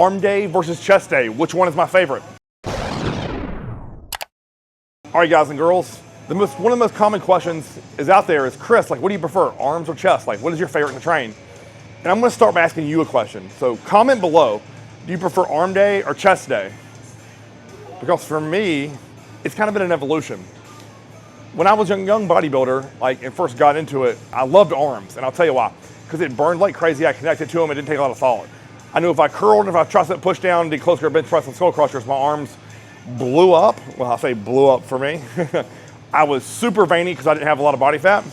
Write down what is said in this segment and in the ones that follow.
arm day versus chest day. Which one is my favorite? All right, guys and girls, one of the most common questions is out there is, Chris, like, what do you prefer, arms or chest? Like, what is your favorite to train? And I'm gonna start by asking you a question. So comment below, do you prefer arm day or chest day? Because for me, it's kind of been an evolution. When I was a young bodybuilder, and first got into it, I loved arms, and I'll tell you why. Because it burned like crazy, I connected to them, it didn't take a lot of thought. I knew if I curled, if I tricep push down, did close grip bench press and skull crushers, my arms blew up. Well, I'll say blew up for me. I was super veiny because I didn't have a lot of body fat,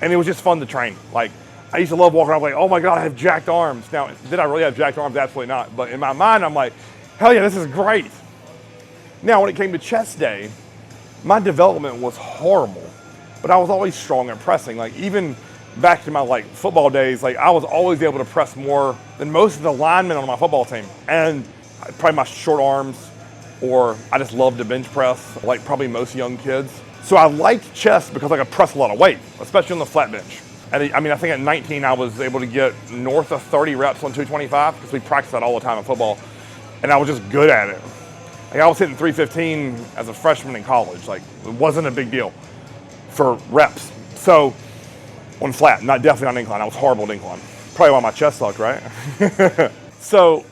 and it was just fun to train. Like, I used to love walking around like, oh my God, I have jacked arms. Now, did I really have jacked arms? Absolutely not. But in my mind, I'm like, hell yeah, this is great. Now, when it came to chest day, my development was horrible, but I was always strong at pressing. Like, even back to my football days, I was always able to press more than most of the linemen on my football team. And probably my short arms, or I just loved to bench press, like probably most young kids. So I liked chest because I could press a lot of weight, especially on the flat bench. And I mean, I think at 19, I was able to get north of 30 reps on 225 because we practiced that all the time in football. And I was just good at it. Like, I was hitting 315 as a freshman in college. Like, it wasn't a big deal for reps. So on flat, definitely not incline. I was horrible at incline. Probably why my chest sucked, right? So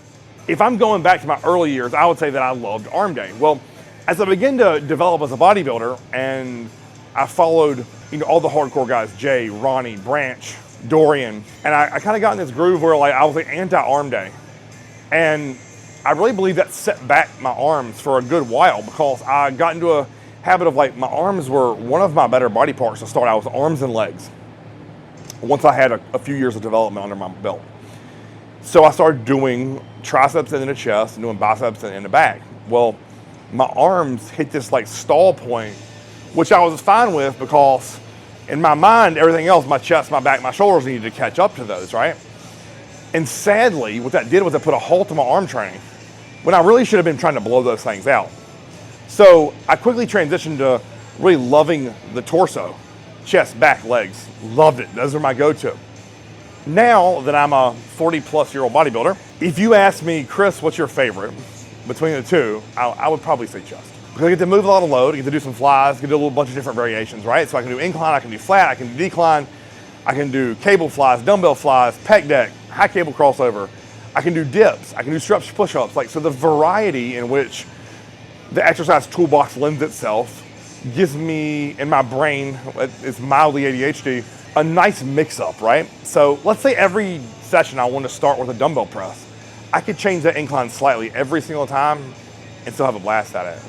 if I'm going back to my early years, I would say that I loved arm day. Well, as I began to develop as a bodybuilder, and I followed all the hardcore guys, Jay, Ronnie, Branch, Dorian, and I kind of got in this groove where I was anti-arm day. And I really believe that set back my arms for a good while because I got into a habit of my arms were one of my better body parts to start out with, arms and legs. Once I had a few years of development under my belt. So I started doing triceps and in the chest and doing biceps and in the back. Well, my arms hit this stall point, which I was fine with because in my mind, everything else, my chest, my back, my shoulders needed to catch up to those, right? And sadly, what that did was it put a halt to my arm training when I really should have been trying to blow those things out. So I quickly transitioned to really loving the torso, chest, back, legs. Loved it. Those are my go-to. Now that I'm a 40-plus-year-old bodybuilder, if you ask me, Chris, what's your favorite between the two, I would probably say chest. Because I get to move a lot of load, I get to do some flies, I get to do a little bunch of different variations, right? So I can do incline, I can do flat, I can do decline, I can do cable flies, dumbbell flies, pec deck, high cable crossover. I can do dips, I can do stretch push-ups. So the variety in which the exercise toolbox lends itself gives me, in my brain, it's mildly ADHD, a nice mix-up, right? So let's say every session I want to start with a dumbbell press. I could change that incline slightly every single time and still have a blast at it.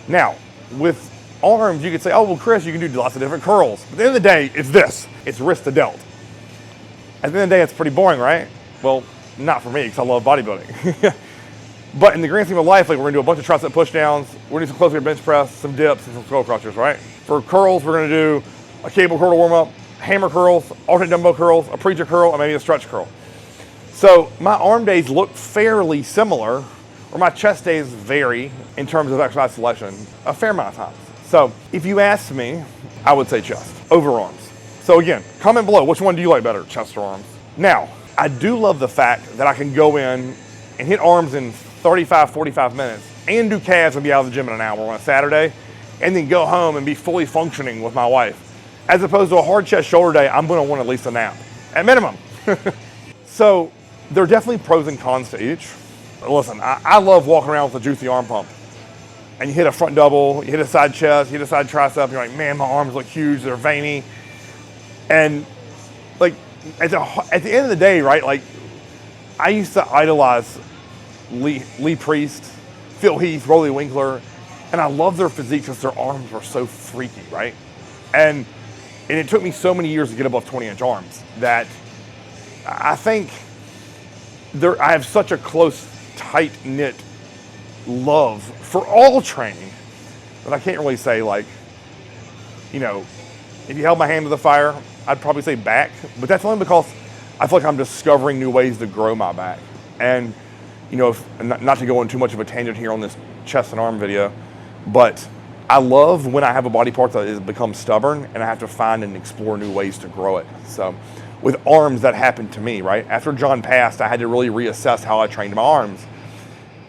Now, with arms, you could say, oh, well, Chris, you can do lots of different curls. But at the end of the day, it's this. It's wrist to delt. At the end of the day, it's pretty boring, right? Well, not for me, because I love bodybuilding. But in the grand scheme of life, we're gonna do a bunch of tricep push downs, we're gonna do some close grip bench press, some dips, and some skull crushers, right? For curls, we're gonna do a cable curl to warm up, hammer curls, alternate dumbbell curls, a preacher curl, and maybe a stretch curl. So my arm days look fairly similar, or my chest days vary in terms of exercise selection a fair amount of times. So if you ask me, I would say chest over arms. So again, comment below, which one do you like better, chest or arms? Now, I do love the fact that I can go in and hit arms in 35, 45 minutes and do calves and be out of the gym in an hour on a Saturday, and then go home and be fully functioning with my wife. As opposed to a hard chest shoulder day, I'm gonna want at least a nap, at minimum. So there are definitely pros and cons to each. Listen, I love walking around with a juicy arm pump. And you hit a front double, you hit a side chest, you hit a side tricep, you're like, man, my arms look huge, they're veiny. And at the end of the day, right, I used to idolize Lee Priest, Phil Heath, Rolly Winkler, and I love their physique because their arms were so freaky, right? And it took me so many years to get above 20-inch arms that I think I have such a close, tight-knit love for all training that I can't really say if you held my hand to the fire, I'd probably say back, but that's only because I feel like I'm discovering new ways to grow my back. And not to go on too much of a tangent here on this chest and arm video, but I love when I have a body part that has become stubborn and I have to find and explore new ways to grow it. So with arms that happened to me, right? After John passed, I had to really reassess how I trained my arms.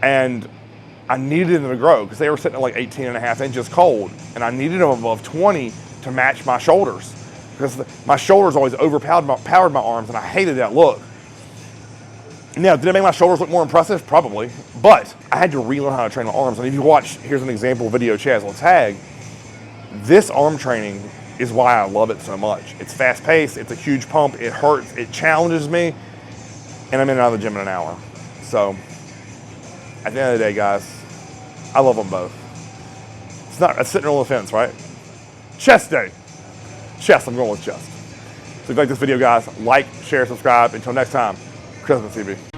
And I needed them to grow because they were sitting at like 18 and a half inches cold. And I needed them above 20 to match my shoulders because my shoulders always overpowered my arms, and I hated that look. Now, did it make my shoulders look more impressive? Probably. But I had to relearn how to train my arms. And if you watch, here's an example video Chaz will tag. This arm training is why I love it so much. It's fast paced, it's a huge pump, it hurts, it challenges me, and I'm in and out of the gym in an hour. So, at the end of the day, guys, I love them both. It's sitting on the fence, right? Chest day. Chest, I'm going with chest. So if you like this video, guys, like, share, subscribe. Until next time, Chris on TV.